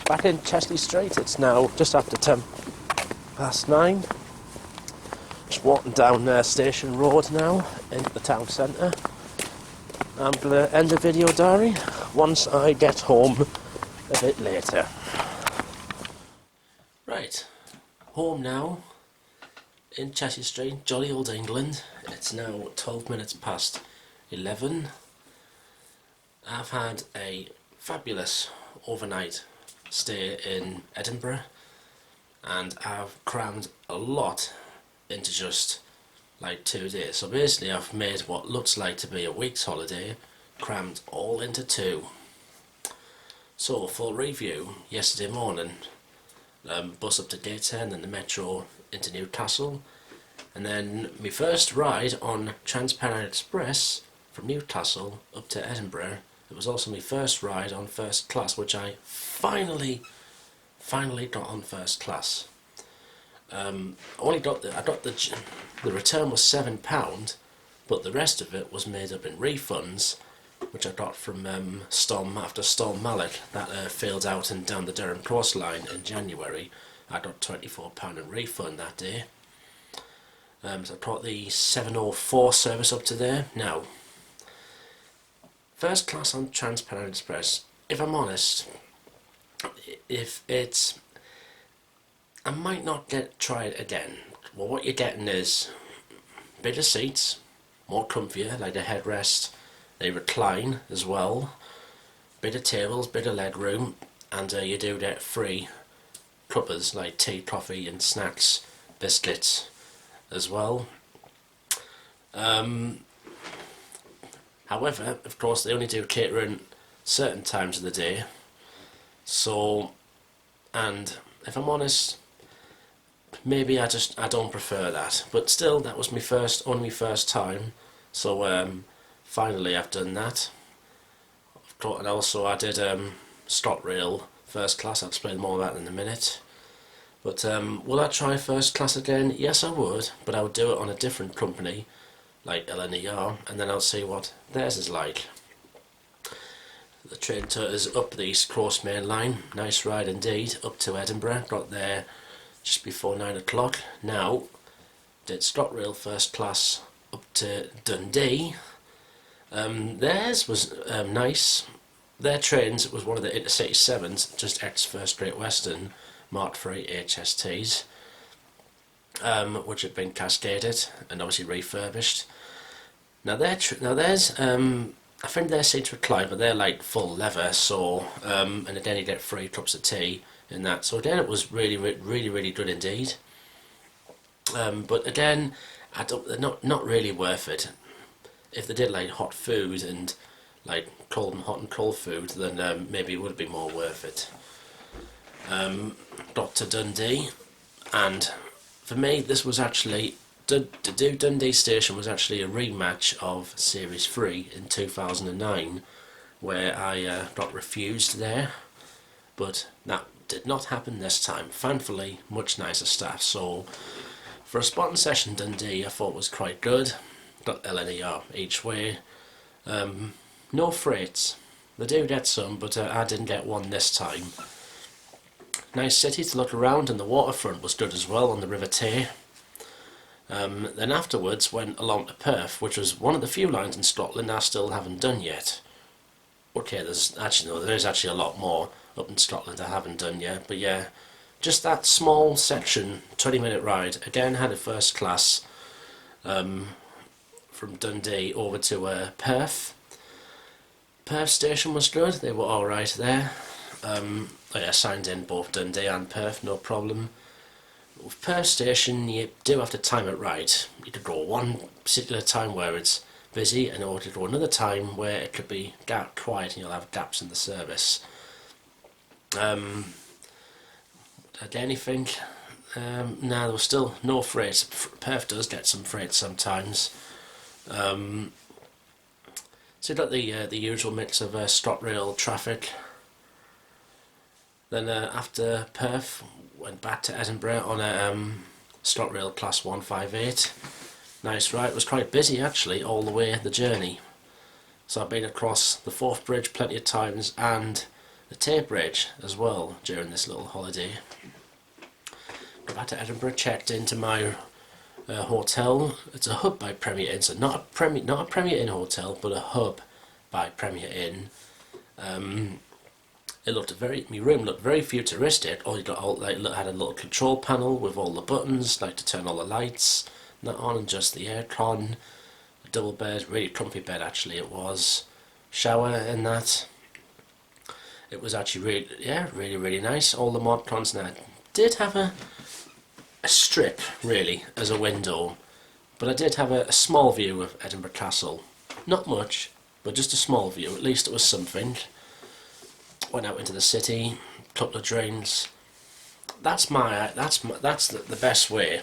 Back in Chesley Street, it's now just after 9:10. Just walking down Station Road now into the town centre. I'm going to end the video diary once I get home a bit later. Right, home now in Chesley Street, jolly old England. It's now 12 minutes past 11. I've had a fabulous overnight stay in Edinburgh and I've crammed a lot into just like 2 days. So basically I've made what looks like to be a week's holiday crammed all into 2. So full review: yesterday morning, bus up to Gateshead and the metro into Newcastle, and then my first ride on Trans-Pennine Express from Newcastle up to Edinburgh. It was also my first ride on first class, which I finally got on first class. I got the return was £7, but the rest of it was made up in refunds, which I got from Storm Mallet that failed out and down the Durham coastline in January. I got £24 in refund that day. So I brought the 7:04 service up to there. Now, first class on Trans-Pennine Express, if I'm honest, I might not try it again. Well, what you're getting is bigger seats, more comfier, like a headrest. They recline as well. Bigger tables, bigger leg room, and you do get free cuppers like tea, coffee and snacks, biscuits as well. However, of course, they only do catering certain times of the day. So, and if I'm honest, maybe I don't prefer that. But still, that was only my first time. So finally, I've done that. And also, I did ScotRail first class. I'll explain more about that in a minute. But will I try first class again? Yes, I would. But I would do it on a different company, like LNER, and then I'll see what theirs is like. The train tour is up the East Coast Main Line. Nice ride indeed, up to Edinburgh. Got there just before 9 o'clock. Now, did ScotRail first class up to Dundee. Theirs was nice. Their trains was one of the Intercity 7s, just ex-First Great Western Mark III HSTs, which had been cascaded and obviously refurbished. Now theirs, I think their seats recline, but they're like full leather, so and again you get free cups of tea in that. So again, it was really good indeed. But again, they're not really worth it. If they did like hot food and like hot and cold food, then maybe it would be more worth it. Got to Dundee, and for me, this was actually to do Dundee Station was actually a rematch of Series 3 in 2009, where I got refused there, but that did not happen this time. Thankfully, much nicer staff. So for a spotting session, Dundee I thought was quite good. Got LNER each way. No freights. They do get some, but I didn't get one this time. Nice city to look around, and the waterfront was good as well on the River Tay. Then afterwards went along to Perth, which was one of the few lines in Scotland I still haven't done yet. Okay, there is actually a lot more up in Scotland I haven't done yet, but yeah, just that small section, 20-minute ride. Again, had a first class from Dundee over to Perth. Perth station was good, they were alright there. I signed in both Dundee and Perth, no problem. With Perth station, you do have to time it right. You could go one particular time where it's busy, and or to go another time where it could be quiet and you'll have gaps in the service. Did anything? No, there was still no freight. Perth does get some freight sometimes. So you got the usual mix of ScotRail traffic. Then after Perth, went back to Edinburgh on a ScotRail Class 158. Nice ride. It was quite busy actually all the way the journey. So I've been across the Forth Bridge plenty of times and the Tay Bridge as well during this little holiday. Got back to Edinburgh, checked into my hotel. It's a hub by Premier Inn, so not a Premier Inn hotel, but a hub by Premier Inn. My room looked very futuristic. Had a little control panel with all the buttons, like to turn all the lights, not on, and just the aircon. A double bed, really comfy bed actually it was. Shower in that. It was actually really nice. All the mod cons now did have a strip really as a window, but I did have a small view of Edinburgh Castle. Not much, but just a small view. At least it was something. Went out into the city, couple of drinks. That's the best way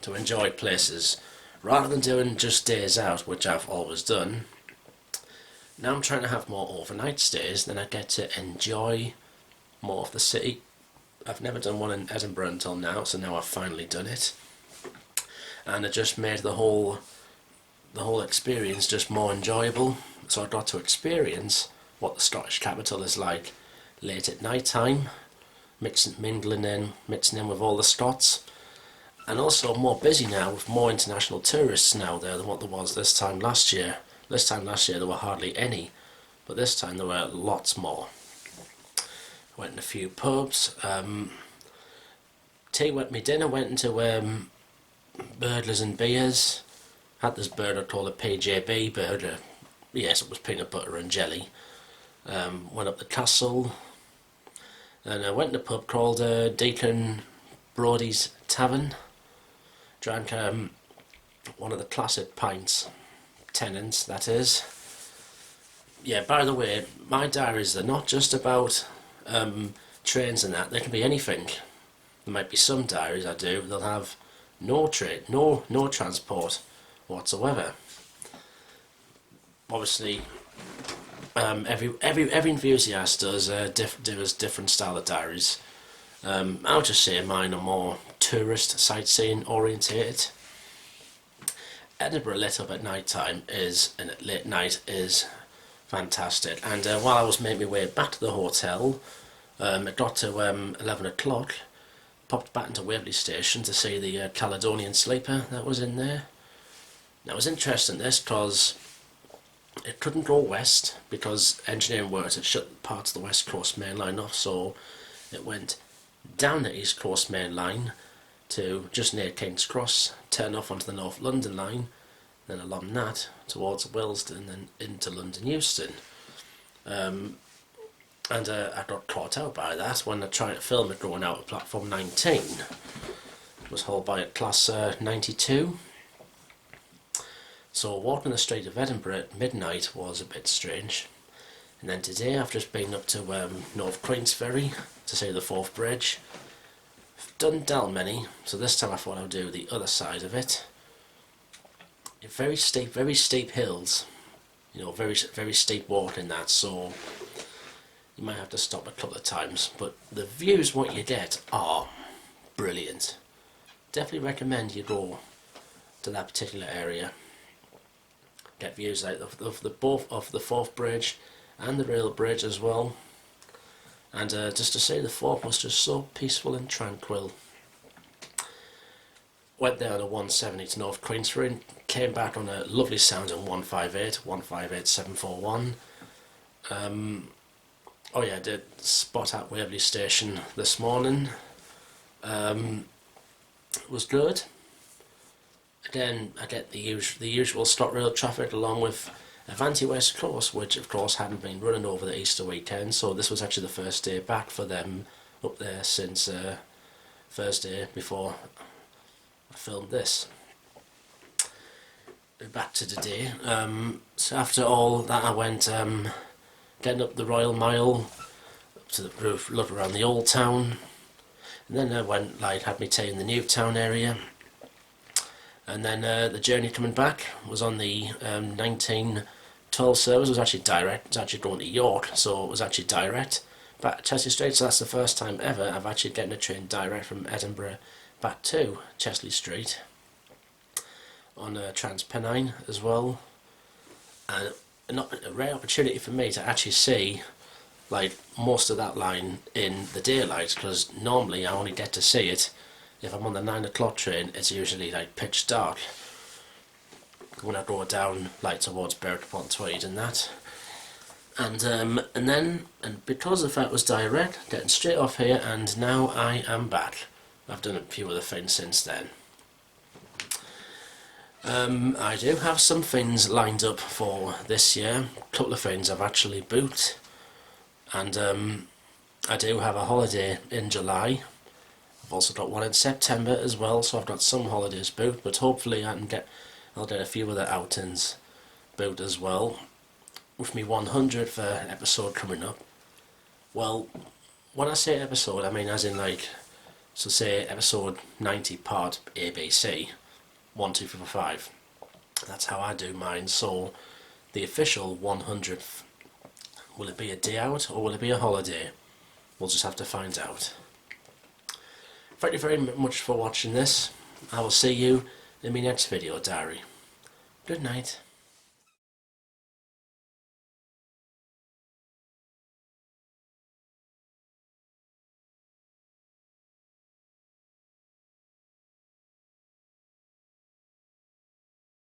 to enjoy places, rather than doing just days out, which I've always done. Now I'm trying to have more overnight stays, then I get to enjoy more of the city. I've never done one in Edinburgh until now, so now I've finally done it, and it just made the whole experience just more enjoyable. So I got to experience what the Scottish capital is like late at night time, mixing in with all the Scots, and also more busy now with more international tourists now there than what there was this time last year. This time last year there were hardly any, but this time there were lots more. Went in a few pubs. my dinner went into Birdlers and Beers. Had this burger called a PJB burger. Yes, it was peanut butter and jelly. Went up the castle, and I went to a pub called Deacon Brodie's Tavern. Drank one of the classic pints, Tennent's that is. Yeah, by the way, my diaries, they're not just about trains and that, they can be anything. There might be some diaries I do, they'll have no train, no transport whatsoever. Obviously, every enthusiast does a different style of diaries. I'll just say mine are more tourist sightseeing orientated. Edinburgh lit up at night time and at late night is fantastic. And while I was making my way back to the hotel, it got to 11 o'clock. Popped back into Waverley station to see the Caledonian sleeper that was in there. Now it was interesting this because it couldn't go west because engineering works had shut parts of the West Coast main line off, so it went down the East Coast main line to just near King's Cross, turn off onto the North London line, then along that towards Willesden and into London Euston. And I got caught out by that when I tried to film it going out of platform 19. It was hauled by a class 92. So walking the street of Edinburgh at midnight was a bit strange. And then today I've just been up to North Queensferry to see the Forth Bridge. I've done Dalmeny, so this time I thought I would do the other side of it. Very steep hills, you know, very steep walking that, so you might have to stop a couple of times, but the views what you get are brilliant. Definitely recommend you go to that particular area. Get views out of the Forth Bridge and the rail bridge as well. And just to say, the Forth was just so peaceful and tranquil. Went there on a 170 to North Queensferry and came back on a lovely sounding 158-741. Oh yeah, I did spot at Waverley station this morning. It was good. Again, I get the usual ScotRail traffic along with Avanti West Coast, which of course hadn't been running over the Easter weekend, so this was actually the first day back for them up there since Thursday before I filmed this. Back to today. So after all that I went getting up the Royal Mile, up to the roof, look around the Old Town, and then I went, had me tea in the New Town area. And then the journey coming back was on the 1912 service. It was actually direct. It was actually going to York, so it was actually direct back to Chesley Street. So that's the first time ever I've actually getting a train direct from Edinburgh back to Chesley Street on Transpennine as well. And a rare opportunity for me to actually see most of that line in the daylight, because normally I only get to see it if I'm on the 9 o'clock train. It's usually pitch dark when I go down towards Berwick-upon-Tweed and that. And because the fact it was direct, getting straight off here, and now I am back. I've done a few other things since then. I do have some things lined up for this year. A couple of things I've actually booked, and I do have a holiday in July. I've also got one in September as well, so I've got some holidays booked, but hopefully I'll get a few other outings booked as well. With me 100th episode coming up. Well, when I say episode, I mean as in so say episode 90 part ABC, 1, 2, 3, 4, 5. That's how I do mine. So the official 100th, will it be a day out or will it be a holiday? We'll just have to find out. Thank you very much for watching this. I will see you in my next video diary. Good night.